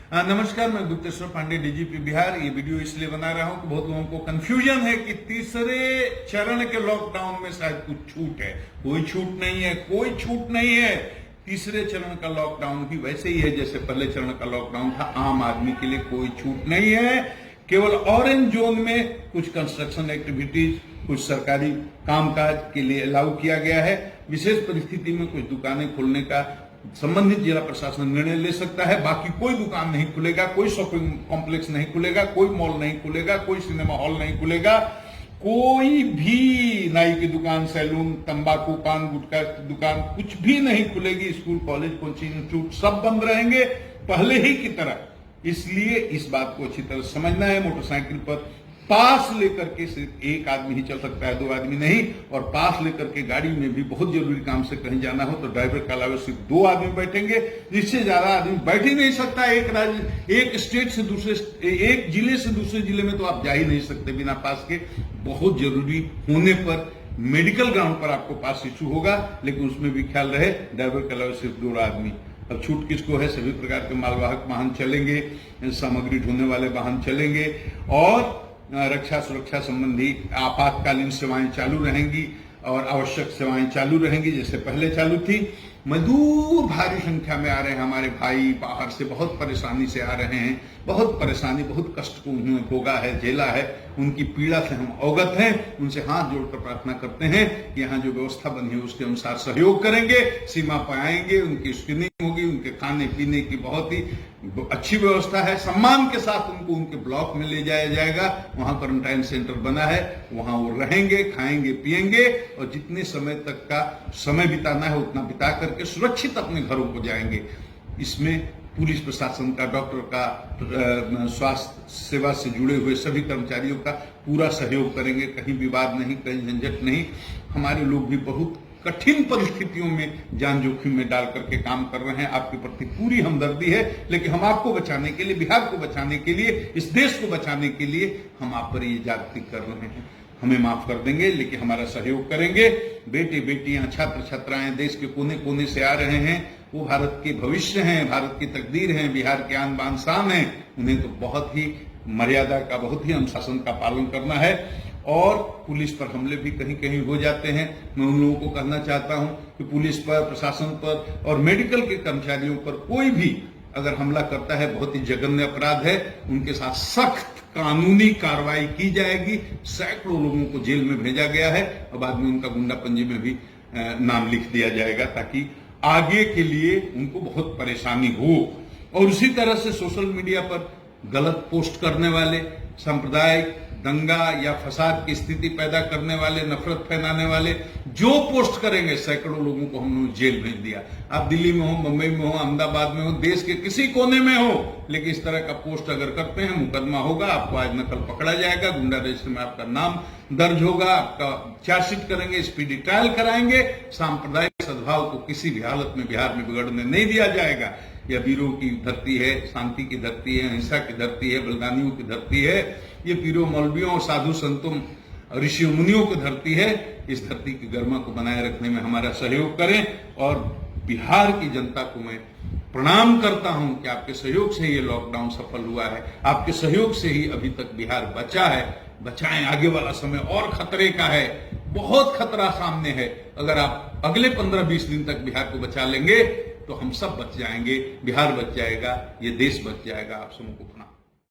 नमस्कार, मैं गुप्तेश्वर पांडे, डीजीपी बिहार। ये वीडियो इसलिए बना रहा हूं कि बहुत लोगों को कंफ्यूजन है कि तीसरे चरण के लॉकडाउन में शायद कुछ छूट है। कोई छूट नहीं है, कोई छूट नहीं है। तीसरे चरण का लॉकडाउन भी वैसे ही है जैसे पहले चरण का लॉकडाउन था। आम आदमी के लिए कोई छूट नहीं है। केवल ऑरेंज जोन में कुछ कंस्ट्रक्शन एक्टिविटीज, कुछ सरकारी कामकाज के लिए अलाउ किया गया है। विशेष परिस्थिति में कुछ दुकानें खोलने का संबंधित जिला प्रशासन निर्णय ले सकता है। बाकी कोई दुकान नहीं खुलेगा, कोई शॉपिंग कॉम्प्लेक्स नहीं खुलेगा, कोई मॉल नहीं खुलेगा, कोई सिनेमा हॉल नहीं खुलेगा, कोई भी नाई की दुकान, सैलून, तंबाकू, पान गुटखा की दुकान कुछ भी नहीं खुलेगी। स्कूल, कॉलेज, कोचिंग इंस्टीट्यूट सब बंद रहेंगे पहले ही की तरह। इसलिए इस बात को अच्छी तरह समझना है। मोटरसाइकिल पर पास लेकर के सिर्फ एक आदमी ही चल सकता है, दो आदमी नहीं। और पास लेकर के गाड़ी में भी बहुत जरूरी काम से कहीं जाना हो तो ड्राइवर के अलावा सिर्फ दो आदमी बैठेंगे, जिससे ज्यादा आदमी बैठ ही नहीं सकता। एक स्टेट से दूसरे, एक जिले से दूसरे जिले में तो आप जा ही नहीं सकते बिना पास के। बहुत जरूरी होने पर मेडिकल ग्राउंड पर आपको पास इशू होगा, लेकिन उसमें भी ख्याल रहे ड्राइवर के अलावा सिर्फ दो आदमी। अब छूट किसको है? सभी प्रकार के मालवाहक वाहन चलेंगे, सामग्री ढोने वाले वाहन चलेंगे और रक्षा सुरक्षा संबंधी आपातकालीन सेवाएं चालू रहेंगी और आवश्यक सेवाएं चालू रहेंगी जैसे पहले चालू थी। मजदूर भारी संख्या में आ रहे हैं, हमारे भाई बाहर से बहुत परेशानी से आ रहे हैं। बहुत परेशानी, बहुत कष्ट को उन्होंने भोगा है, झेला है। उनकी पीड़ा से हम अवगत हैं। उनसे हाथ जोड़कर प्रार्थना करते हैं कि यहाँ जो व्यवस्था बनी है उसके अनुसार सहयोग करेंगे। सीमा पर आएंगे, उनकी स्क्रीनिंग होगी, उनके खाने पीने की बहुत ही अच्छी व्यवस्था है। सम्मान के साथ उनको उनके ब्लॉक में ले जाया जाएगा। वहां क्वारंटाइन सेंटर बना है, वहां वो रहेंगे, खाएंगे, पिएंगे और जितने समय तक का समय बिताना है उतना बिता करके सुरक्षित अपने घरों को जाएंगे। इसमें पुलिस प्रशासन का, डॉक्टर का, स्वास्थ्य सेवा से जुड़े हुए सभी कर्मचारियों का पूरा सहयोग करेंगे। कहीं विवाद नहीं, कहीं झंझट नहीं। हमारे लोग भी बहुत कठिन परिस्थितियों में जान जोखिम में डाल करके काम कर रहे हैं। आपके प्रति पूरी हमदर्दी है, लेकिन हम आपको बचाने के लिए, बिहार को बचाने के लिए, इस देश को बचाने के लिए हम आप पर ये जागृति कर रहे हैं। हमें माफ कर देंगे, लेकिन हमारा सहयोग करेंगे। बेटे बेटियां, छात्र छात्राएं देश के कोने कोने से आ रहे हैं। वो भारत के भविष्य हैं, भारत की तकदीर हैं, बिहार के आन बान शान हैं। उन्हें तो बहुत ही मर्यादा का, बहुत ही अनुशासन का पालन करना है। और पुलिस पर हमले भी कहीं कहीं हो जाते हैं। मैं उन लोगों को कहना चाहता हूं कि पुलिस पर, प्रशासन पर और मेडिकल के कर्मचारियों पर कोई भी अगर हमला करता है बहुत ही जघन्य अपराध है। उनके साथ सख्त कानूनी कार्रवाई की जाएगी। सैकड़ों लोगों को जेल में भेजा गया है और बाद में उनका गुंडा पंजी में भी नाम लिख दिया जाएगा, ताकि आगे के लिए उनको बहुत परेशानी हो। और उसी तरह से सोशल मीडिया पर गलत पोस्ट करने वाले, सांप्रदायिक दंगा या फसाद की स्थिति पैदा करने वाले, नफरत फैलाने वाले जो पोस्ट करेंगे, सैकड़ों लोगों को हमने जेल भेज दिया। आप दिल्ली में हो, मुंबई में हो, अहमदाबाद में हो, देश के किसी कोने में हो, लेकिन इस तरह का पोस्ट अगर करते हैं मुकदमा होगा। आपको आज नकल पकड़ा जाएगा, गुंडा रजिस्टर में आपका नाम दर्ज होगा, आपका चार्जशीट करेंगे, स्पीडी ट्रायल कराएंगे। सांप्रदायिक सद्भाव को किसी भी हालत में बिहार में बिगड़ने नहीं दिया जाएगा। यह वीरों की धरती है, शांति की धरती है, अहिंसा की धरती है, बलिदानियों की धरती है। ये पीरों, मौलवियों और साधु संतों, ऋषियों मुनियों की धरती है। इस धरती की गरिमा को बनाए रखने में हमारा सहयोग करें। और बिहार की जनता को मैं प्रणाम करता हूं कि आपके सहयोग से ये लॉकडाउन सफल हुआ है। आपके सहयोग से ही अभी तक बिहार बचा है। बचाएं, आगे वाला समय और खतरे का है, बहुत खतरा सामने है। अगर आप अगले 15-20 दिन तक बिहार को बचा लेंगे तो हम सब बच जाएंगे, बिहार बच जाएगा, ये देश बच जाएगा। आप सबको प्रणाम।